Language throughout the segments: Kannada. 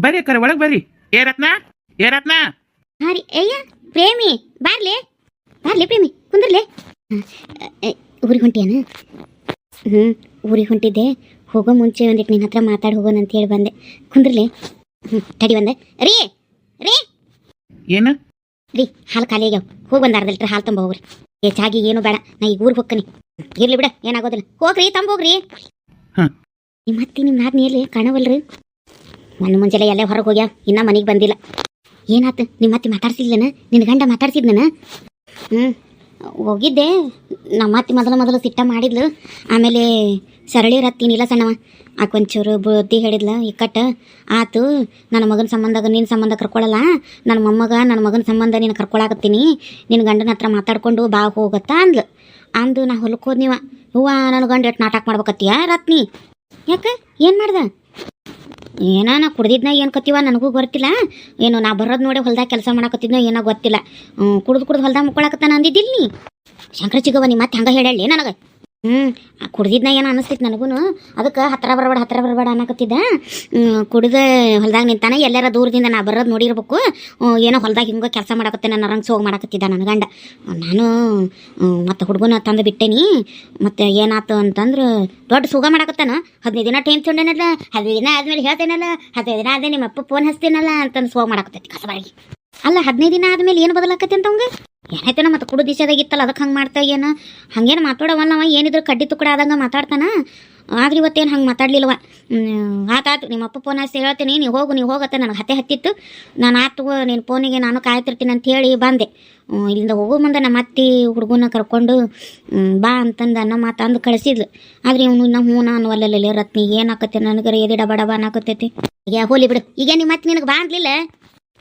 ಬರ್ರಿ ಅಕ್ಕಾರ ಒಳಗೆ ಬರ್ರಿ. ಏ ರತ್ನ, ಏ ರತ್ನ. ಹಾ ರೀ. ಅಯ್ಯ ಪ್ರೇಮಿ, ಬಾರ್ಲೆ ಬಾರ್ಲೆ ಪ್ರೇಮಿ, ಕುಂದ್ರಲೆ. ಊರಿಗೆ ಹೊಂಟಿಯಾನ? ಊರಿಗೆ ಹೊಂಟಿದ್ದೆ. ಹೋಗೋ ಮುಂಚೆ ಒಂದಿಟ್ಟು ನಿನ್ನ ಹತ್ರ ಮಾತಾಡಿ ಹೋಗೋಣ ಅಂತ ಹೇಳಿ ಬಂದೆ. ಕುಂದ್ರಲೆ. ತಡಿ ಬಂದೆ. ರೀ ರೀ ಏನು ರೀ, ಹಾಲು ಖಾಲಿ ಆಗ್ಯಾವ. ಹೋಗಿ ಒಂದು ಅರ್ಧ ಲೀಟ್ರ್ ಹಾಲು ತುಂಬ ಹೋಗ್ರಿ. ಚಾಗಿ ಏನು ಬೇಡ, ನಾ ಈಗ ಊರಿಗೆ ಹೋಗ್ತೀನಿ. ಇರ್ಲಿ ಬಿಡ, ಏನಾಗೋದಿಲ್ಲ. ಹೋಗ್ರಿ, ತಂಬೋಗ್ರಿ. ನಿಮ್ಮ ಅತ್ತಿ ನಿಮ್ಮ ನಾದ್ನಿ ಎಲ್ಲಿ ಕಾಣವಲ್ರಿ? ನನ್ನ ಮುಂಜಾನೆ ಎಲ್ಲೇ ಹೊರಗೆ ಹೋಗ್ಯಾವ, ಇನ್ನೂ ಮನೆಗೆ ಬಂದಿಲ್ಲ. ಏನಾತು? ನಿಮ್ಮ ಅತ್ತಿ ಮಾತಾಡ್ಸಿದ್ಲನ? ನಿನ್ನ ಗಂಡ ಮಾತಾಡ್ಸಿದ್ನ? ಹೋಗಿದ್ದೆ. ನಮ್ಮ ಅತ್ತಿ ಮೊದಲು ಸಿಟ್ಟ ಮಾಡಿದ್ಲು. ಆಮೇಲೆ ಸರಳಿ ರತ್ತೀನಿಲ್ಲ ಸಣ್ಣವ, ಆಕೊಂಚೂರು ಬುದ್ಧಿ ಹೇಳಿದ್ಲ. ಇಕ್ಕಟ್ಟ ಆತು. ನನ್ನ ಮಗನ ಸಂಬಂಧ ನಿನ್ನ ಸಂಬಂಧ ಕರ್ಕೊಳ್ಳಲ್ಲ, ನನ್ನ ಮೊಮ್ಮಗ ನನ್ನ ಮಗನ ಸಂಬಂಧ ನೀನು ಕರ್ಕೊಳಕತ್ತೀನಿ, ನಿನ್ನ ಗಂಡನ ಹತ್ರ ಮಾತಾಡ್ಕೊಂಡು ಬಾ ಹೋಗತ್ತಾ ಅಂದು ನಾ ಹೊಲಕ್ಕೆ ಹೋದ್ನಿವ. ಹೂವ ನನ್ನ ಗಂಡ ಎಷ್ಟು ನಾಟಕ ಮಾಡ್ಬೇಕತ್ತೀಯ ರತ್ನಿ? ಯಾಕೆ ಏನು ಮಾಡ್ದ? ನಾ ಕುಡ್ದಿದ್ನ ಏನು ಕತ್ತೀವ ನನಗೂ ಗೊತ್ತಿಲ್ಲ. ಏನು ನಾ ಬರೋದು ನೋಡಿ ಹೊಲ್ದಾಗ ಕೆಲಸ ಮಾಡಕತ್ತಿದ್ನೋ ಏನೋ ಗೊತ್ತಿಲ್ಲ. ಕುಡ್ದು ಹೊಲ್ದಾಗ ಮುಕ್ಕೊಳಕತ್ತಾನ ಅಂದಿದ್ದಿಲ್ಲ ನೀ? ಶಂಕರ ಚಿಗವ ನಿಮ್ಮ ಮತ್ತೆ ಹಂಗೆ ಹೇಳಲಿ ನನಗೆ. ಕುಡ್ದಿದ್ನ ಏನೋ ಅನಿಸ್ತೈತಿ ನನಗೂ. ಅದಕ್ಕೆ ಹತ್ತಿರ ಬರಬೇಡ ಅನ್ನಕತ್ತಿದ್ದ. ಕುಡ್ದ ಹೊಲ್ದಾಗ ನಿಂತಾನೆ, ಎಲ್ಲಾರ ದೂರದಿಂದ ನಾ ಬರೋದು ನೋಡಿರ್ಬೇಕು. ಏನೋ ಹೊಲ್ದಾಗ ಹಿಂಗೆ ಕೆಲಸ ಮಾಡಕತ್ತೆ, ನನ್ನ ರಂಗ್ ಸೋಗ್ ಮಾಡಕತ್ತಿದ್ದ ನನ್ನ ಗಂಡ. ನಾನು ಮತ್ತು ಹುಡುಗನ ತಂದು ಬಿಟ್ಟೇನಿ. ಮತ್ತು ಏನಾಯ್ತು ಅಂತಂದ್ರೆ ದೊಡ್ಡ ಸುಗ ಮಾಡಕತ್ತಾನ. 15 ದಿನ ಟೈಮ್ ತೊಗೊಂಡೇನಲ್ಲ, 15 ದಿನ ಆದ್ಮೇಲೆ ಹೇಳ್ತೇನಲ್ಲ, 15 ದಿನ ಆದ್ಮೇಲೆ ನಿಮ್ಮ ಅಪ್ಪ ಫೋನ್ ಹಚ್ತೇನಲ್ಲ ಅಂತಂದು ಸೋಗ್ ಮಾಡಕತ್ತೈತಿ ಕಸಬಾಗಿ. ಅಲ್ಲ 15 ದಿನ ಆದ್ಮೇಲೆ ಏನು ಬದಲಾಕತ್ತೆ ಅಂತ ಅವಂಗೆ ಏನಾಯ್ತೇನ? ಮತ್ತು ಕುಡು ದಿಶದಾಗಿತ್ತಲ್ಲ, ಅದಕ್ಕೆ ಹಂಗೆ ಮಾಡ್ತಾ ಏನು ಹಂಗೇನು ಮಾತಾಡವಲ್ಲ ಅವ. ಏನಿದ್ರು ಕಡ್ಡಿ ತುಕ್ಕಡ ಆದಂಗೆ ಮಾತಾಡ್ತಾನ. ಆದ್ರೆ ಇವತ್ತೇನು ಹಂಗೆ ಮಾತಾಡ್ಲಿಲ್ಲವ. ಆತಾತು, ನಿಮ್ಮ ಅಪ್ಪ ಫೋನ್ ಹಚ್ಚಿ ಹೇಳ್ತೀನಿ, ನೀವು ಹೋಗತ್ತೆ. ನನಗೆ ಹತ್ತಿತ್ತು. ನಾನು ಆತು ನಿನ್ನ ಫೋನಿಗೆ ನಾನು ಕಾಯ್ತಿರ್ತೀನಿ ಅಂತ ಹೇಳಿ ಬಂದೆ. ಇಲ್ಲಿಂದ ಹೋಗೋ ಮುಂದೆ ನಮ್ಮ ಅತ್ತಿ ಹುಡುಗನ ಕರ್ಕೊಂಡು ಬಾ ಅಂತಂದು ಅನ್ನೋ ಮಾತು ಅಂದು ಕಳಿಸಿದ್ಲು. ಆದರೆ ಇವನು ಇನ್ನು ಹ್ಞೂ ನಾನು ಅಲ್ಲಲ್ಲೇ ರತ್ನಿ ಏನಾಕತ್ತೆ ನನಗರ ಎದಿಡ ಬಡಬ ಅನ್ನಕತ್ತೈತಿ. ಈಗ ಹೋಲಿ ಬಿಡು, ಈಗ ನಿಮ್ಮ ಅತ್ತಿ ನಿನಗೆ ಬಾ ಅಂತಲಿಲ್ಲ?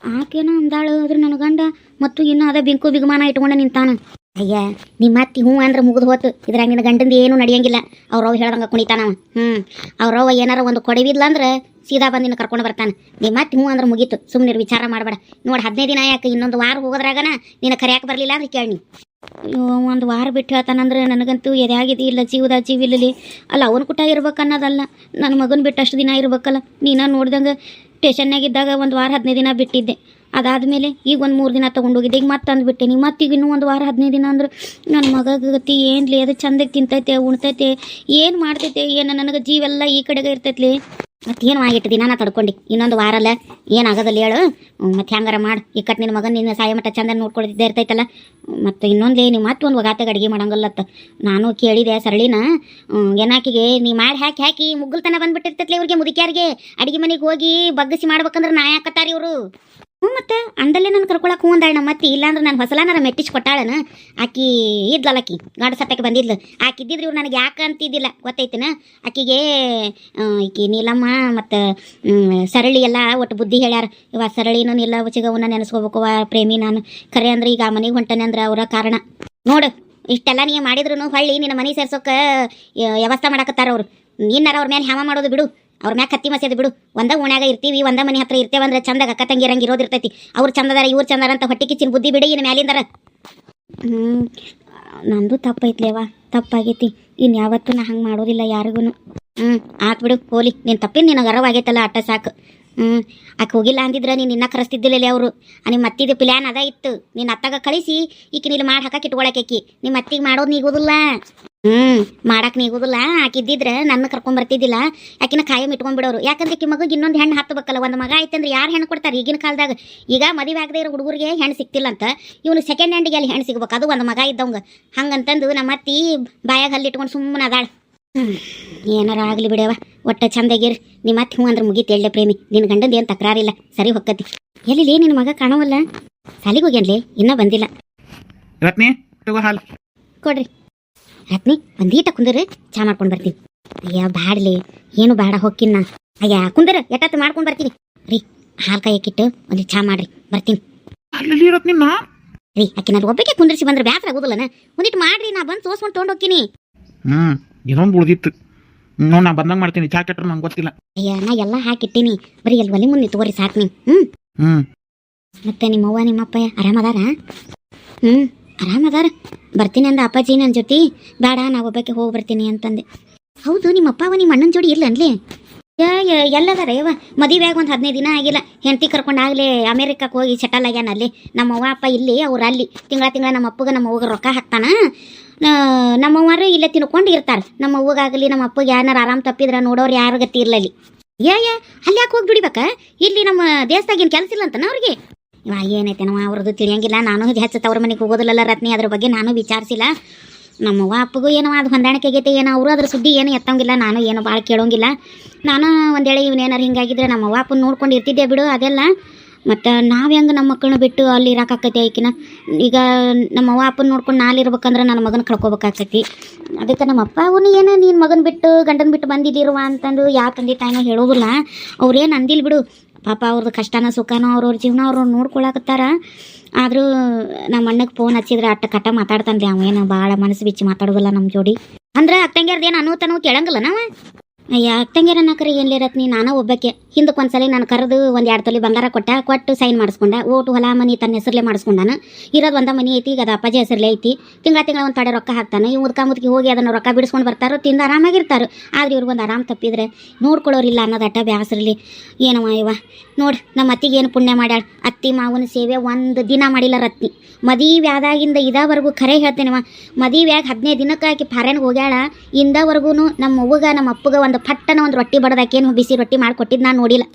ಆಕೇನೋ ಅಂದಾಳು. ಆದ್ರೆ ನನ್ನ ಗಂಡ ಮತ್ತು ಇನ್ನೂ ಅದೇ ಬಿಂಕು ಬಿಗುಮಾನ ಇಟ್ಕೊಂಡು ನಿಂತಾನ. ಅಯ್ಯ ನಿಮ್ಮ ಅತ್ತಿ ಹ್ಞೂ ಅಂದ್ರೆ ಮುಗಿದು ಹೋತು. ಇದ್ರಾಗ ನಿನ್ನ ಗಂಡಂದು ಏನೂ ನಡೆಯಂಗಿಲ್ಲ. ಅವ್ರವ್ ಹೇಳ್ದಂಗೆ ಕುಣಿತಾನವ. ಅವ್ರವ್ವ ಏನಾರ ಒಂದು ಕೊಡವಿದ್ಲ ಅಂದ್ರೆ ಸೀದಾ ಬಂದು ನಿನ್ನ ಕರ್ಕೊಂಡು ಬರ್ತಾನೆ. ನಿಮ್ಮ ಅತ್ತಿ ಹ್ಞೂ ಅಂದ್ರೆ ಮುಗೀತು. ಸುಮ್ಮನೆ ವಿಚಾರ ಮಾಡಬೇಡ. ನೋಡಿ 15 ದಿನ ಯಾಕೆ, ಇನ್ನೊಂದು ವಾರ ಹೋಗೋದ್ರಾಗನ ನಿನ್ನ ಕರೆಯಾಕೆ ಬರಲಿಲ್ಲ ಅಂದ್ರೆ ಕೇಳಿ. ಅಯ್ಯೋ, ಒಂದು ವಾರ ಬಿಟ್ಟು ಹೇಳ್ತಾನಂದ್ರೆ ನನಗಂತೂ ಎದಾಗಿದೆ ಇಲ್ಲ, ಜೀವದ ಜೀವಿಲ್ಲಲಿ. ಅಲ್ಲ ಅವನು ಕುಟ ಇರ್ಬೇಕು ಅನ್ನೋದಲ್ಲ, ನನ್ನ ಮಗನ ಬಿಟ್ಟು ಅಷ್ಟು ದಿನ ಇರ್ಬೇಕಲ್ಲ. ನೀನು ನೋಡ್ದಂಗೆ ಸ್ಟೇಷನ್ನಾಗಿದ್ದಾಗ ಒಂದು ವಾರ 15 ದಿನ ಬಿಟ್ಟಿದ್ದೆ. ಅದಾದಮೇಲೆ ಈಗ ಒಂದು 3 ದಿನ ತೊಗೊಂಡೋಗಿದ್ದೆ. ಈಗ ಮತ್ತೆ ಅಂದುಬಿಟ್ಟೆ. ಮತ್ತೆ ಈಗ ಇನ್ನೂ ಒಂದು ವಾರ 15 ದಿನ ಅಂದ್ರೆ ನನ್ನ ಮಗ ಗತಿ ಏನ್ಲಿ? ಅದು ಚಂದಕ್ಕೆ ತಿಂತೈತೆ, ಉಣ್ತೈತೆ, ಏನು ಮಾಡ್ತೈತೆ ಏನು? ನನಗೆ ಜೀವೆಲ್ಲ ಈ ಕಡೆಗೆ ಇರ್ತೈತ್ಲಿ. ಮತ್ತೇನು ಆಗಿಟ್ಟು ದಿನ ನಾ ತಡ್ಕೊಂಡು ಇನ್ನೊಂದು ವಾರ ಅಲ್ಲ, ಏನಾಗೋದಲ್ಲ ಹೇಳು. ಮತ್ತೆ ಹೆಂಗಾರ ಮಾಡಿ ಈ ನಿನ್ನ ಮಗನ ನಿನ್ನ ಸಾಯ ಮಟ್ಟ ಚಂದ ನೋಡ್ಕೊಳ್ತಿದ್ದೆ ಇರ್ತೈತಲ್ಲ. ಮತ್ತು ಇನ್ನೊಂದೇ ನೀವು ಮತ್ತೆ ಒಂದು ಒಗಾತಾಗ ಅಡುಗೆ ಮಾಡಂಗಲ್ಲತ್ತ. ನಾನು ಕೇಳಿದೆ ಸರಳಿನ, ಏನಾಕಿಗೆ ನೀ ಮಾಡಿ ಹಾಕಿ ಮುಗ್ಗಲ್ತನ ಬಂದ್ಬಿಟ್ಟಿರ್ತೈತ್ಲಿ ಇವ್ರಿಗೆ, ಮುದುಕ್ಯಾರಿಗೆ. ಅಡುಗೆ ಮನೆಗೆ ಹೋಗಿ ಬಗ್ಗಿಸಿ ಮಾಡ್ಬೇಕಂದ್ರೆ ನಾ ಯಾಕತ್ತಾರಿ ಇವರು. ಮತ್ತೆ ಅಂದಲ್ಲೇ ನಾನು ಕರ್ಕೊಳಕ್ಕೆ ಹ್ಞೂ ಅಂದಾಳ ನಮ್ಮ ಅತ್ತಿ. ಇಲ್ಲಾಂದ್ರೆ ನಾನು ಹೊಸಲಾನಾರ ಮೆಟ್ಟಿಸಿ ಕೊಟ್ಟಾಳನ. ಆಕಿ ಇದ್ಲಲ್ಲ, ಆಕಿ ಗಾಡ ಸತ್ತಕ್ಕೆ ಬಂದಿದ್ಲು. ಆಕಿದ್ದಿದ್ರು ಇವ್ರು ನನಗೆ ಯಾಕೆ ಅಂತಿದ್ದಿಲ್ಲ ಗೊತ್ತೈತಿನ. ಆಕಿಗೆ ಈಕಿ ನೀಲಮ್ಮ ಮತ್ತು ಸರಳಿ ಎಲ್ಲ ಒಟ್ಟು ಬುದ್ಧಿ ಹೇಳ್ಯಾರ. ಇವ ಸರಳಿನೂ ಇಲ್ಲ ಚಿಗವನ್ನ ನೆನೆಸ್ಕೋಬೇಕು ಪ್ರೇಮಿ. ನಾನು ಖರೆ ಅಂದ್ರೆ ಈಗ ಆ ಮನೆಗೆ ಹೊಂಟನೆ ಅಂದ್ರೆ ಅವರ ಕಾರಣ ನೋಡು. ಇಷ್ಟೆಲ್ಲ ನೀ ಮಾಡಿದ್ರು ಹೊಳ್ಳಿ ನಿನ್ನ ಮನೆ ಸೇರ್ಸೋಕೆ ವ್ಯವಸ್ಥೆ ಮಾಡಕತ್ತಾರ ಅವರು. ನೀನಾರ ಅವ್ರ ಮೇಲೆ ಹ್ಯಾಮ ಮಾಡೋದು ಬಿಡು, ಅವ್ರ ಮ್ಯಾಗ ಕತ್ತಿ ಮಸೇದು ಬಿಡು. ಒಂದ ಓಣ್ಯಾಗ ಇರ್ತೀವಿ, ಒಂದ ಮನೆ ಹತ್ರ ಇರ್ತೇವೆ ಅಂದ್ರೆ ಚಂದಾಗ ಅಕ್ಕ ತಂಗಿ ಇರಂಗೆ ಇರೋದಿರ್ತೈತಿ. ಅವ್ರು ಚಂದದಾರ ಇವ್ರು ಚಂದಾರ ಅಂತ ಹೊಟ್ಟೆ ಕಿಚ್ಚಿನ ಬುದ್ಧಿ ಬಿಡಿ ಇನ್ನು ಮ್ಯಾಲಿಂದಾರ. ನಂದು ತಪ್ಪೈತ್ಲೇವಾ, ತಪ್ಪಾಗೈತಿ. ಇನ್ನು ಯಾವತ್ತೂ ನಾ ಹಂಗೆ ಮಾಡೋದಿಲ್ಲ ಯಾರಿಗೂ. ಆತ್ ಬಿಡು, ಹೋಲಿ. ನೀನು ತಪ್ಪಿನ ನಿನಗೆ ಅರವಾಗೈತಲ್ಲ, ಅಟ್ಟ ಸಾಕು. ಆಕೆ ಹೋಗಿಲ್ಲ ಅಂದಿದ್ರೆ ನೀನು ಇನ್ನ ಕರೆಸ್ತಿದ್ದಿಲ್ಲ ಅವರು. ನಿಮ್ಮ ಅತ್ತಿದ ಪ್ಲ್ಯಾನ್ ಅದ ಇತ್ತು. ನಿನ್ನ ಅತ್ತಾಗ ಕಳಿಸಿ ಈಕಿ ನೀನು ಮಾಡಿ ಹಾಕಕ್ಕೆ ಇಟ್ಕೊಳಕಿ. ನಿಮ್ಮ ಅತ್ತಿಗೆ ಮಾಡೋದು ನೀಗೋದಿಲ್ಲ, ಮಾಡಕ್ಕೆ ನೀಗೋದಿಲ್ಲ. ಆಕಿದ್ದಿದ್ರೆ ನನ್ನ ಕರ್ಕೊಂಬರ್ತಿದ್ದಿಲ್ಲ. ಆಕಿನ ಕಾಯಂ ಇಟ್ಕೊಂಡ್ಬಿಡೋರು. ಯಾಕಂದ್ರೆ ಆಕಿ ಮಗಗೆ ಇನ್ನೊಂದು ಹೆಣ್ಣು ಹತ್ತಬೇಕಲ್ಲ. ಒಂದು ಮಗ ಐತಂದ್ರೆ ಯಾರು ಹೆಣ್ಣು ಕೊಡ್ತಾರೆ ಈಗಿನ ಕಾಲದಾಗ? ಈಗ ಮದುವೆ ಆಗದೆ ಇರೋ ಹುಡುಗರಿಗೆ ಹೆಣ್ಣು ಸಿಕ್ತಿಲ್ಲ ಅಂತ ಇವನು ಸೆಕೆಂಡ್ ಹ್ಯಾಂಡಿಗೆ ಅಲ್ಲಿ ಹೆಣ್ಣು ಸಿಗ್ಬೇಕು, ಅದು ಒಂದು ಮಗ ಇದ್ದವಂಗ. ಹಂಗಂತಂದು ನಮ್ಮ ಅತ್ತಿ ಬಾಯಾಗ ಹಲ್ಲಿ ಇಟ್ಕೊಂಡು ಸುಮ್ಮನೆ ಅದಾಳ. ಏನಾರ ಆಗಲಿ ಬಿಡವ, ಒಟ್ಟ ಚಂದಾಗಿರ್. ನಿಮ್ಮ ಅತ್ತಿ ಹ್ಞೂ ಅಂದ್ರೆ ಮುಗೀತು ಎಳ್ಳೆ ಪ್ರೇಮಿ. ನಿನ್ನ ಗಂಡಂದು ಏನು ತಕರಾರಿಲ್ಲ, ಸರಿ ಹೊಕ್ಕತಿ. ಎಲ್ಲಿ ನಿನ್ನ ಮಗ ಕಾಣವಲ್ಲ? ಸಾಲಿಗೆ ಹೋಗ್ಯಾನ್ಲಿ, ಇನ್ನೂ ಬಂದಿಲ್ಲ. ರತ್ನಿ ಹಾಲು ಕೊಡ್ರಿ. ರತ್ನಿ ಒಂದೀಟ ಕುಂದ್ರಿ, ಚಾ ಮಾಡ್ಕೊಂಡು ಬರ್ತೀನಿ. ಅಯ್ಯ ಬ್ಯಾಡ್ಲಿ, ಏನು ಬೇಡ, ಹೋಗ್ತೀನಿ ನಾ. ಅಯ್ಯ ಕುಂದ್ರ, ಎಟ್ಟತ್ತು ಮಾಡ್ಕೊಂಡು ಬರ್ತೀನಿ ರೀ. ಹಾಲು ಕಾಯಕ್ಕಿಟ್ಟು ಒಂದು ಚಾ ಮಾಡ್ರಿ, ಬರ್ತೀನಿ. ಅಲ್ಲಿ ರತ್ನಿ ನಾ ರೀ ಆಕಿ ನಾನು ಒಬ್ಬಕ್ಕೆ ಕುಂದ್ರಿಸಿ ಬಂದ್ರೆ ಬ್ಯಾಸರ ಆಗೋದಿಲ್ಲನ? ಒಂದಿಟ್ಟು ಮಾಡ್ರಿ, ನಾ ಬಂದು ಸೋಸ್ಕೊಂಡು ತೊಗೊಂಡು ಹೋಗ್ತೀನಿ. ಇನ್ನೊಂದು ಉಳಿದಿತ್ತು, ನಾ ಬಂದಂಗೆ ಮಾಡ್ತೀನಿ. ಚಾ ಕೆಟ್ರೆ ನಂಗೆ ಗೊತ್ತಿಲ್ಲ. ಅಯ್ಯ ನಾ ಎಲ್ಲ ಹಾಕಿಟ್ಟಿನಿ, ಬರೀ ಎಲ್ಲಿ ಒಲೆ ಮುಂದೆ ತಗೋರಿ ಸಾಕು ನೀವು. ಮತ್ತೆ ನಿಮ್ಮವ್ವ ನಿಮ್ಮಪ್ಪ ಆರಾಮದಾರ? ಆರಾಮದಾರ. ಬರ್ತೀನಿ ಅಂದ ಅಪ್ಪಾಜಿ ನನ್ನ ಜೊತೆ. ಬೇಡ ನಾ ಒಬ್ಬಕ್ಕೆ ಹೋಗಿ ಬರ್ತೀನಿ ಅಂತಂದೆ. ಹೌದು, ನಿಮ್ಮಪ್ಪ ನಿಮ್ಮ ಅಣ್ಣನ ಜೋಡಿ ಇಲ್ಲ ಅನ್ಲಿ? ಎಲ್ಲದಾರ ಯವ್ವ ಮದುವೆಯಾಗ ಒಂದು 15 ದಿನ ಆಗಿಲ್ಲ. ಹೆಂಡತಿ ಕರ್ಕೊಂಡು ಆಗಲೇ ಅಮೇರಿಕಕ್ಕೆ ಹೋಗಿ ಸೆಟಲ್ ಆಗ್ಯಾನ ಅಲ್ಲಿ. ನಮ್ಮ ಅವ್ವ ಅಪ್ಪ ಇಲ್ಲಿ, ಅವ್ರು ಅಲ್ಲಿ. ತಿಂಗಳ ನಮ್ಮ ಅಪ್ಪಗೆ ನಮ್ಮ ಅವ್ಗೆ ರೊಕ್ಕ ಹಾಕ್ತಾನ. ನಮ್ಮವ್ವರು ಇಲ್ಲೇ ತಿನ್ಕೊಂಡು ಇರ್ತಾರೆ. ನಮ್ಮ ಅವ್ವಗಾಗಲಿ ನಮ್ಮ ಅಪ್ಪಗೆ ಯಾರು ಆರಾಮ್ ತಪ್ಪಿದ್ರೆ ನೋಡೋರು ಯಾರು ಗತಿ ಇರ್ಲಲ್ಲಿ. ಅಲ್ಲಿ ಯಾಕೆ ಹೋಗಿ ದುಡಿಬೇಕಾ? ಇಲ್ಲಿ ನಮ್ಮ ದೇಶದಾಗೇನು ಕೆಲಸ ಇಲ್ಲ ಅಂತನ ಅವ್ರಿಗೆ? ಏನೈತೆ ನಾವು ಅವ್ರದ್ದು ತಿಳಿಯಂಗಿಲ್ಲ. ನಾನು ಹೆಚ್ಚು ತವ್ರ ಮನೆಗೆ ಹೋಗೋದಿಲ್ಲಲ್ಲ ರತ್ನಿ, ಅದ್ರ ಬಗ್ಗೆ ನಾನು ವಿಚಾರಿಸಿಲ್ಲ. ನಮ್ಮವ್ವ ಅಪ್ಪಗೂ ಏನೋ ಅದು ಹೊಂದಾಣಿಕೆ ಆಗೈತೆ ಏನೋ, ಅವರು ಅದ್ರ ಸುದ್ದಿ ಏನು ಎತ್ತಂಗಿಲ್ಲ. ನಾನು ಏನು ಭಾಳ ಕೇಳೋಂಗಿಲ್ಲ. ನಾನು ಒಂದೇಳೆ ಇವನೇನಾರು ಹಿಂಗಾಗಿದ್ರೆ ನಮ್ಮವ್ವ ಅಪ್ಪನ ನೋಡ್ಕೊಂಡು ಇರ್ತಿದ್ದೆ ಬಿಡು, ಅದೆಲ್ಲ. ಮತ್ತು ನಾವು ಹೆಂಗೆ ನಮ್ಮ ಮಕ್ಕಳನ್ನ ಬಿಟ್ಟು ಅಲ್ಲಿ ಇರೋಕ್ಕಾಕೈತಿ ಆಯ್ಕಿನ? ಈಗ ನಮ್ಮವ್ವ ಅಪ್ಪನ ನೋಡ್ಕೊಂಡು ನಾಲಿರ್ಬೇಕಂದ್ರೆ ನನ್ನ ಮಗನ ಕಳ್ಕೊಬೇಕಾಗ್ತೈತಿ. ಅದಕ್ಕೆ ನಮ್ಮ ಅಪ್ಪ ಅವನು ಏನೋ ನೀನು ಮಗನ ಬಿಟ್ಟು ಗಂಡನ ಬಿಟ್ಟು ಬಂದಿದ್ದಿರುವ ಅಂತಂದು ಯಾವ ತಂದೆ ತಾಯಿನೋ ಹೇಳೋದಿಲ್ಲ. ಅವ್ರೇನು ಅಂದಿಲ್ಲ ಬಿಡು. ಪಾಪ ಅವ್ರದ್ದು ಕಷ್ಟನ ಸುಖನೋ ಅವ್ರವ್ರ ಜೀವನ ಅವ್ರು ನೋಡ್ಕೊಳಕತ್ತಾರ. ಆದರೂ ನಮ್ಮ ಅಣ್ಣಗೆ ಫೋನ್ ಹಚ್ಚಿದ್ರೆ ಅಟ್ಟ ಕಟ್ಟ ಮಾತಾಡ್ತಾನೆ. ಅವೇನು ಭಾಳ ಮನಸ್ಸು ಬಿಚ್ಚಿ ಮಾತಾಡೋದಿಲ್ಲ ನಮ್ಮ ಜೋಡಿ. ಅಂದ್ರೆ ಅಕ್ಕಂಗ್ಯಾರ್ದೇನು ಅನ್ನೋತನೋ ಕೇಳಂಗಿಲ್ಲ ನಾವು. ಅಕ್ಕಂಗ್ಯಾರ ಅನ್ನಕರಿ ಏನ್ಲೇ ರತ್ನಿ, ನಾನು ಒಬ್ಬಕ್ಕೆ ಹಿಂದಕ್ಕೆ ಒಂದ್ಸಲ ನಾನು ಕರೆದು 1-2 ತೊಲಿ ಬಂಗಾರ ಕೊಟ್ಟು ಸೈನ್ ಮಾಡಿಸ್ಕೊಂಡ. ಓಟು ಹೊಲ ಮನೆ ತನ್ನ ಹೆಸರಲ್ಲೇ ಮಾಡಿಸ್ಕೊಂಡಾನು. ಇರೋದು ಒಂದ ಮನೆ ಐತಿ, ಈಗ ಅದು ಅಪ್ಪಾಜಿ ಹೆಸರಲ್ಲೇ ಐತಿ. ತಿಂಗಳ ಒಂದು ತಡೆ ರೊಕ್ಕ ಹಾಕ್ತಾನೆ. ಇವು ಮುದ್ಕಿ ಹೋಗಿ ಅದನ್ನು ರೊಕ್ಕ ಬಿಡಿಸ್ಕೊಂಡು ಬರ್ತಾರೋ, ತಿಂದು ಆರಾಮಾಗಿರ್ತಾರೋ. ಆದ್ರೆ ಇವ್ರಿಗೊಂದು ಆರಾಮ್ ತಪ್ಪಿದ್ರೆ ನೋಡ್ಕೊಳ್ಳೋರಿಲ್ಲ ಅನ್ನೋದು ಅಟ್ಟ ಬ್ಯಾಸರಲ್ಲಿ. ಏನವ ಇವ ನೋಡಿ, ನಮ್ಮ ಅತ್ತಿಗೆ ಏನು ಪುಣ್ಯ ಮಾಡ್ಯಾಳ. ಅತ್ತಿ ಮಾವನ ಸೇವೆ ಒಂದು ದಿನ ಮಾಡಿಲ್ಲ ರತ್ನಿ. ಮದುವೆ ಆದಾಗಿಂದ ಇದಾವರೆಗೂ ಖರೆ ಹೇಳ್ತೇನೆವ, ಮದುವೆಯಾಗಿ 15 ದಿನಕ್ಕೆ ಆಕಿ ಫಾರೆನ್ಗೆ ಹೋಗ್ಯಾಳ. ಇಂದವರೆಗೂ ನಮ್ಮ ಅವ್ವಗ ನಮ್ಮ ಅಪ್ಪಗ ಒಂದು ಪಟ್ಟನ ಒಂದು ರೊಟ್ಟಿ ಬಡದಾಕೇನು ಬಿಸಿ ರೊಟ್ಟಿ ಮಾಡಿಕೊಟ್ಟಿದ್ದು ನಾನು ನೋಡಿಲ್ಲ.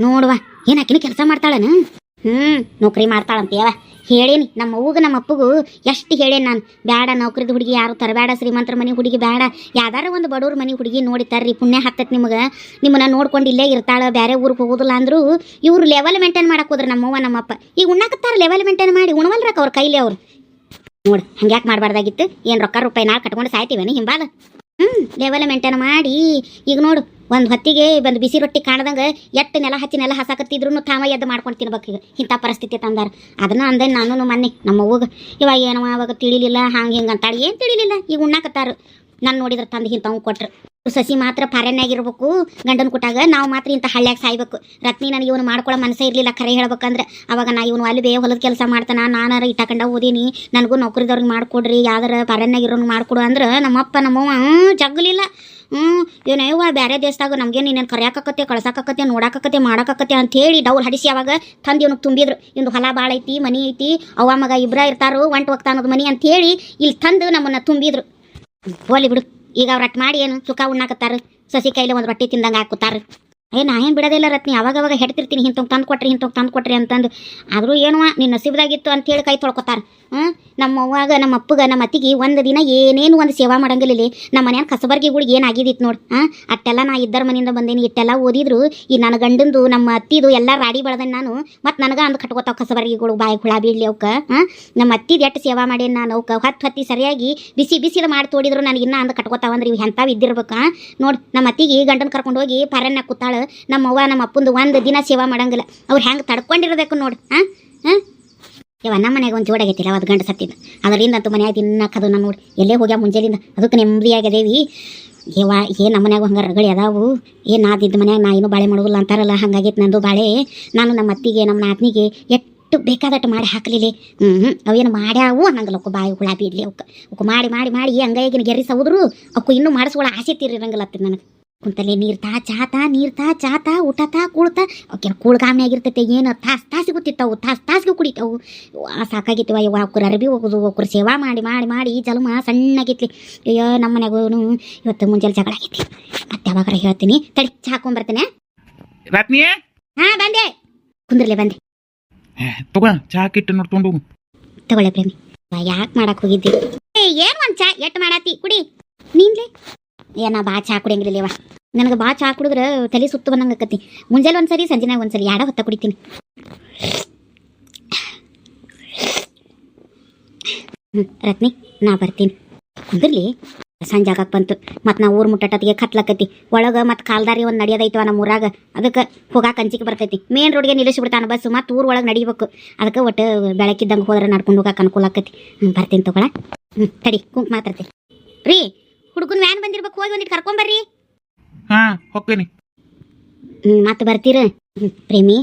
ನೋಡುವ ಏನು ಆಕಿನ ಕೆಲಸ ಮಾಡ್ತಾಳನ? ನೌಕರಿ ಮಾಡ್ತಾಳಂತೀಯವ ಹೇಳೇನಿ. ನಮ್ಮ ಅವ್ವಗ ನಮ್ಮ ಅಪ್ಪಗೂ ಎಷ್ಟು ಹೇಳೇನಿ ನಾನು, ಬೇಡ ನೌಕರಿದ ಹುಡುಗಿ ಯಾರು ತರಬೇಡ, ಶ್ರೀಮಂತರ ಮನೆ ಹುಡುಗಿ ಬೇಡ, ಯಾವ್ದಾರ ಒಂದು ಬಡವ್ರ ಮನೆ ಹುಡುಗಿ ನೋಡಿತಾರ್ರಿ, ಪುಣ್ಯ ಹತ್ತತ್ ನಿಮಗೆ. ನಿಮ್ಮನ್ನ ನೋಡ್ಕೊಂಡು ಇಲ್ಲೇ ಇರ್ತಾಳೆ, ಬೇರೆ ಊರಿಗೆ ಹೋಗೋದಿಲ್ಲ ಅಂದ್ರು ಇವ್ರು ಲೆವೆಲ್ ಮೇಂಟೈನ್ ಮಾಡಕ್ಕೆ ಹೋದ್ರೆ ನಮ್ಮವ್ವ ನಮ್ಮಪ್ಪ. ಈಗ ಉಣ್ಣಾಕತ್ತಾರ ಲೆವೆಲ್ ಮೇಂಟೈನ್ ಮಾಡಿ ಉಣವಲ್ರಕ್ಕ ಅವ್ರ ಕೈಲಿ. ಅವ್ರು ನೋಡಿ ಹಂಗ್ಯಾಕೆ ಮಾಡಬಾರ್ದಾಗಿತ್ತು? ಏನು ರೊಕ್ಕ ರೂಪಾಯಿ ನಾ ಕಟ್ಕೊಂಡು ಸಾಯ್ತೀವನಿ ಹಿಂಬಾಲ? ಲೆವೆಲ್ ಮೇಂಟೈನ್ ಮಾಡಿ ಈಗ ನೋಡು, ಒಂದು ಹೊತ್ತಿಗೆ ಬಂದು ಬಿಸಿ ರೊಟ್ಟಿ ಕಾಣ್ದಂಗೆ ಎಟ್ಟು ನೆಲ ಹಸಾಕತ್ತಿದ್ರು ತಾವ ಎದ್ದು ಮಾಡ್ಕೊಂಡು ತಿನ್ಬೇಕು. ಈಗ ಇಂಥ ಪರಿಸ್ಥಿತಿ ತಂದಾರ. ಅದನ್ನ ಅಂದೆ ನಾನು ಮೊನ್ನೆ ನಮ್ಮ ಅವ್ವಗೆ. ಇವಾಗ ಏನವ ಅವಾಗ ತಿಳಿಲಿಲ್ಲ, ಹಿಂಗೆ ಅಂತಾಳೆ. ಏನು ತಿಳಿಲಿಲ್ಲ, ಈಗ ಉಣ್ಣಾಕತ್ತಾರ. ನಾನು ನೋಡಿದ್ರೆ ತಂದು ಇಂಥವ್ ಕೊಟ್ರು. ಸಸಿ ಮಾತ್ರ ಫಾರೆನ್ನಾಗಿರ್ಬೇಕು ಗಂಡನ ಕೊಟ್ಟಾಗ, ನಾವು ಮಾತ್ರ ಇಂಥ ಹಳ್ಳ್ಯಾಗ ಸಾಯ್ಬೇಕು. ರತ್ನಿ ನನಗೆ ಇವನು ಮಾಡ್ಕೊಳ್ಳೋ ಮನಸ್ಸೇ ಇರಲಿಲ್ಲ ಖರೆ ಹೇಳ್ಬೇಕಂದ್ರೆ. ಅವಾಗ ನಾ ಇವನು ಅಲ್ಲಿ ಹೊಲದ ಕೆಲಸ ಮಾಡ್ತಾನ, ನಾನಾರ ಇಟ್ಟಕಂಡ ಓದೀನಿ, ನನಗೂ ನೌಕರಿದವ್ರಿಗೆ ಮಾಡಿಕೊಡ್ರಿ, ಯಾವ್ದಾರ ಫಾರೆನ್ನಾಗಿರೋನು ಮಾಡಿಕೊಡು ಅಂದ್ರೆ ನಮ್ಮಪ್ಪ ನಮ್ಮವ್ವ ಜಗ್ಲಿಲ್ಲ. ಇವನಯ್ಯವ್ವ ಬೇರೆ ದೇಶದಾಗ ನಮ್ಗೇನು ಇನ್ನೇನು ಕರೆಯಾಕತ್ತೆ, ಕಳ್ಸಾಕತ್ತೆ, ನೋಡಾಕತ್ತೆ, ಮಾಡಾಕತ್ತೆ ಅಂಥೇಳಿ ಡೌಲ್ ಹಡಿಸಿ ಅವಾಗ ತಂದು ಇವನಿಗೆ ತುಂಬಿದ್ರು. ಇವ್ನು ಹೊಲ ಭಾಳ ಐತಿ, ಮನೆ ಐತಿ, ಅವ್ವ ಮಗ ಇಬ್ಬರ ಇರ್ತಾರೋ, ಒಂಟು ಹೋಗ್ತಾ ಅನ್ನೋದು ಮನೆ ಅಂಥೇಳಿ ಇಲ್ಲಿ ತಂದು ನಮ್ಮನ್ನು ತುಂಬಿದ್ರು. ಹೋಲಿ ಬಿಡು, ಈಗ ಅವ್ರು ರಟ್ ಮಾಡಿ ಏನು ಸುಖ ಉಣ್ಣಾಕತ್ತಾರ. ಸಸಿ ಕೈಲಿ ಒಂದು ರೊಟ್ಟಿ ತಿಂದಂಗೆ ಹಾಕುತ್ತಾರ. ನಾ ಏನು ಬಿಡೋದಿಲ್ಲ ರತ್ನಿ, ಅವಾಗವಾಗ ಹೆಡ್ತಿರ್ತೀನಿ, ಇಂಥವ್ ತಂದು ಕೊಟ್ರಿ ಅಂತಂದು. ಆದರೂ ಏನೋ ನಿನ್ನ ನಸೀಬ್ದಾಗಿತ್ತು ಅಂತೇಳಿ ಕೈ ತೊಳ್ಕೊತಾರೆ. ನಮ್ಮ ಅವ್ವಾಗ ನಮ್ಮ ಅಪ್ಪಗ ನಮ್ಮ ಅತ್ತಿಗೆ ಒಂದು ದಿನ ಏನೇನು ಒಂದು ಸೇವಾ ಮಾಡಂಗಿಲ್ಲ. ನಮ್ಮ ಮನ್ಯಾನ ಕಸಬರ್ಗಿಗಳಿಗೆ ಏನಾಗಿದ್ದಿತ್ತು ನೋಡಿ. ಅಟ್ಟೆಲ್ಲ ನಾ ಇದ್ದರ ಮನೆಯಿಂದ ಬಂದೇನಿ, ಇಟ್ಟೆಲ್ಲ ಓದಿದ್ರು. ಈ ನನ್ನ ಗಂಡಂದು ನಮ್ಮ ಅತ್ತಿದು ಎಲ್ಲ ರಾಡಿ ಬೆಳೆದನ್ ನಾನು. ಮತ್ತು ನನಗೆ ಅಂದು ಕಟ್ಕೋತಾವ ಕಸಬರ್ಗಿಗಳು, ಬಾಯಿ ಹುಳ ಬೀಳಲಿ ಅವಕ್ಕೆ. ನಮ್ಮ ಅತ್ತಿದು ಎಷ್ಟು ಸೇವಾ ಮಾಡೇನಿ ನಾನು ಅವಕ್ಕೆ. ಹೊತ್ತಿ ಸರಿಯಾಗಿ ಬಿಸಿದ ಮಾಡಿ ತೋಡಿದ್ರು ನನಗೆ ಇನ್ನೂ ಅಂದು ಕಟ್ಕೋತಾವಂದ್ರೆ ಇವು ಎಂಥವು ಇದ್ದಿರ್ಬೇಕು. ನೋಡಿ ನಮ್ಮ ಅತ್ತಿಗೆ ಗಂಡನ ಕರ್ಕೊಂಡು ಹೋಗಿ ಫಾರೆನ್ನಾಗ ಕೂತಾಳ. ನಮ್ಮ ಅವ್ವ ನಮ್ಮ ಅಪ್ಪಂದು ಒಂದು ದಿನ ಸೇವಾ ಮಾಡಂಗಿಲ್ಲ. ಅವ್ರು ಹೆಂಗೆ ತಡ್ಕೊಂಡಿರ್ಬೇಕು ನೋಡಿ. ಇವ ನಮ್ಮ ಮನೆಗೆ ಒಂದು ಜೋಡಾಗೈತಿಲ್ಲ, ಅದು ಗಂಡ ಸತ್ತಿದ್ದು. ಅದರಿಂದಂತೂ ಮನೆಯಾಗ ತಿನ್ನಕ್ಕದು ನಾನು ನೋಡಿ ಎಲ್ಲೇ ಹೋಗ್ಯಾ ಮುಂಜಾನಿಂದ. ಅದಕ್ಕೆ ನೆಮ್ಮದಿಯಾಗದೇವಿ. ನಮ್ಮ ಮನ್ಯಾಗ ಹಂಗೆ ರಗಳಿ ಅದಾವು. ನಾದಿದ್ದ ಮನ್ಯಾಗ ನಾ ಏನೂ ಬಾಳೆ ಮಾಡೋದಿಲ್ಲ ಅಂತಾರಲ್ಲ, ಹಂಗಾಗೈತೆ ನಂದು ಬಾಳೆ. ನಾನು ನಮ್ಮ ಅತ್ತಿಗೆ ನಮ್ಮ ನಾದ್ನಿಗೆ ಎಷ್ಟು ಬೇಕಾದಟ್ಟು ಮಾಡಿ ಹಾಕಲಿಲ್ಲ. ಅವೇನು ಮಾಡ್ಯಾವು ಅನ್ನಂಗಿಲ್ಲ. ಅವಕ್ಕೆ ಬಾಯಿ ಹುಳ ಬೀಳಲಿ ಅವಕ್ಕೆ ಮಾಡಿ ಹಂಗಾಗಿನ ಗೆರಿ ಸೌದ್ರು ಅವಕ್ಕೂ ಇನ್ನೂ ಮಾಡಿಸ್ಕೊಳ್ಳೋ ಆಸೆ ತೀರಿರಂಗಿಲ್ಲ ನನಗೆ. ಕುಂತಲ್ಲೇ ನೀರು ಚಾತ ಊಟ ಕೂಳ್ತಾ ಅವಕ್ಕೆ ಕೂಳ್ಗಾಮನೆ ಆಗಿರ್ತೈತೆ. ಏನು ತಾಸಿಗೆ ಗೊತ್ತಿತ್ತವು, ತಾಸಿಗೆ ಕುಡಿತಾವು. ಸಾಕಾಗಿತ್ತವ. ಇವ ಅವ್ರ ಅರಬಿ ಹೋಗೋದು, ಅವ್ರ ಸೇವಾ ಮಾಡಿ ಈ ಜಲಮ ಸಣ್ಣಾಗಿತ್ಲಿ. ಅಯ್ಯೋ ನಮ್ಮ ಮನೆಗೂ ಇವತ್ತು ಮುಂಜಾನೆ ಜಗಳ ಆಗೈತಿ. ಮತ್ತೆ ಯಾವಾಗಾರ ಹೇಳ್ತೀನಿ ತಡಿ, ಚಾ ಹಾಕೊಂಡ್ಬರ್ತೇನೆ. ರತ್ನಿ ಬಂದೆ, ಕುಂದ್ರಲೆ ಬಂದೆ. ತಗೋ ಚಾ ಕಿಟ್ಟು ನೋಡ್ಕೊಂಡು ತಗೊಳ್ಳೆ ಪ್ರೇಮಿ. ಯಾಕೆ ಮಾಡಕ್ಕೆ ಹೋಗಿದ್ದಿ? ಏನು ಒಂದು ಚಾ ಎಟ್ಟು ಮಾಡಾತಿ ಕುಡಿ ನೀನ್ಲೆ. ನಾ ಬಾ ಚಾ ಕುಡಿಯಂಗಿಲ್ಲವ. ನನಗೆ ಬಾ ಚಾ ಕುಡಿದ್ರೆ ತಲೆ ಸುತ್ತು ಬಂದಂಗೆ ಆಕತಿ. ಮುಂಜಾನೆ ಒಂದ್ಸರಿ, ಸಂಜೆನಾಗ ಒಂದ್ಸರಿ, ಎರಡ ಹೊತ್ತ ಕುಡಿತೀನಿ. ರತ್ನಿ ನಾ ಬರ್ತೀನಿ, ಕುಂದ್ರಲಿ. ಸಂಜೆ ಆಗಕ್ಕೆ ಬಂತು. ಮತ್ತು ನಾ ಊರು ಮುಟ್ಟಟ್ಟಿಗೆ ಕತ್ಲಕತಿ. ಒಳಗೆ ಮತ್ತು ಕಾಲ್ದಾರಿ ಒಂದು ನಡೆಯೋದೈತವ ನಮ್ಮ ಊರಾಗ. ಅದಕ್ಕೆ ಹೋಗಾಕ ಅಂಚಿಕೆ ಬರ್ತೈತಿ. ಮೇನ್ ರೋಡ್ಗೆ ನಿಲ್ಲಿಸ್ಬಿಡ್ತಾನೆ ಬಸ್. ಮತ್ತು ಊರು ಒಳಗೆ ನಡಿಬೇಕು. ಅದಕ್ಕೆ ಒಟ್ಟು ಬೆಳಕಿದ್ದಂಗೆ ಹೋದ್ರೆ ನಡ್ಕೊಂಡು ಹೋಗಕ್ಕೆ ಅನುಕೂಲ ಆಕತಿ. ಬರ್ತೀನಿ ತಗೊಳ. ತಡಿ ಕುಂಕ್ ಮಾತಾಡ್ತೀನಿ ರೀ. ಹುಡುಗನ ವ್ಯಾನ್ ಬಂದಿರ್ಬೇಕು, ಹೋಗಿ ಒಂದಿಟ್ಟು ಕರ್ಕೊಂಬರ್ರಿ. ಹೋಗ್ತೀನಿ. ಮತ್ತೆ ಬರ್ತೀರ? ಪ್ರೇಮಿ,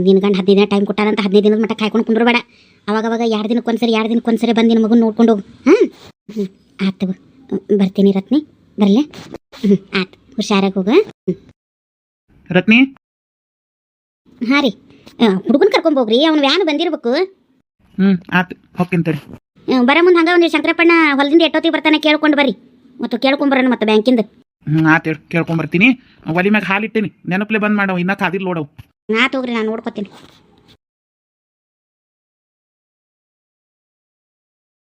ನಿನ್ನ ಗಂಡ 15 ದಿನ ಟೈಮ್ ಕೊಟ್ಟಾರಂತ 15 ದಿನದ ಮಟ್ಟ ಕಾಯ್ಕೊಂಡು ಕುಂದ್ರಬೇಡ. ಅವಾಗವಾಗ 2 ದಿನಕ್ಕೊಂದ್ಸರಿ ಬಂದು ನಿನ್ನ ಮಗನ ನೋಡ್ಕೊಂಡು ಹೋಗು. ಆತು ಬರ್ತೀನಿ ರತ್ನಿ, ಬರಲೇ? ಆತು ಹುಷಾರಾಗಿ ಹೋಗ. ರತ್ನಿ ಹಾಂ ರೀ, ಹುಡುಗನ ಕರ್ಕೊಂಬೋಗ್ರಿ, ಅವ್ನು ವ್ಯಾನ್ ಬಂದಿರ್ಬೇಕು. ಆತು ಹೊಕ್ಕಿಂತೇಳಿ. ಬರ ಮುಂದೆ ಹಂಗ ಒಂದು ಶಂಕರಪ್ಪಣ್ಣ ಹೊಲದಿಂದ ಎಷ್ಟೊತ್ತಿಗೆ ಬರ್ತಾನೆ ಕೇಳ್ಕೊಂಡು ಬರ್ರಿ, ಮತ್ತು ಕೇಳ್ಕೊಂಬರೋಣ ಮತ್ತೆ ಬ್ಯಾಂಕಿಂದ. ಆತು ಕೇಳ್ಕೊಂಬರ್ತೀನಿ. ಒಲಿ ಮ್ಯಾಗ ಹಾಲಿಟ್ಟಿನಿ, ನೆನಪಲೆ ಬಂದ್ ಮಾಡವ್, ಇನ್ನ ಕಾದಿಲ್ ನೋಡವ್. ಆತು ಹೋಗ್ರಿ, ನಾನು ನೋಡ್ಕೊತೀನಿ.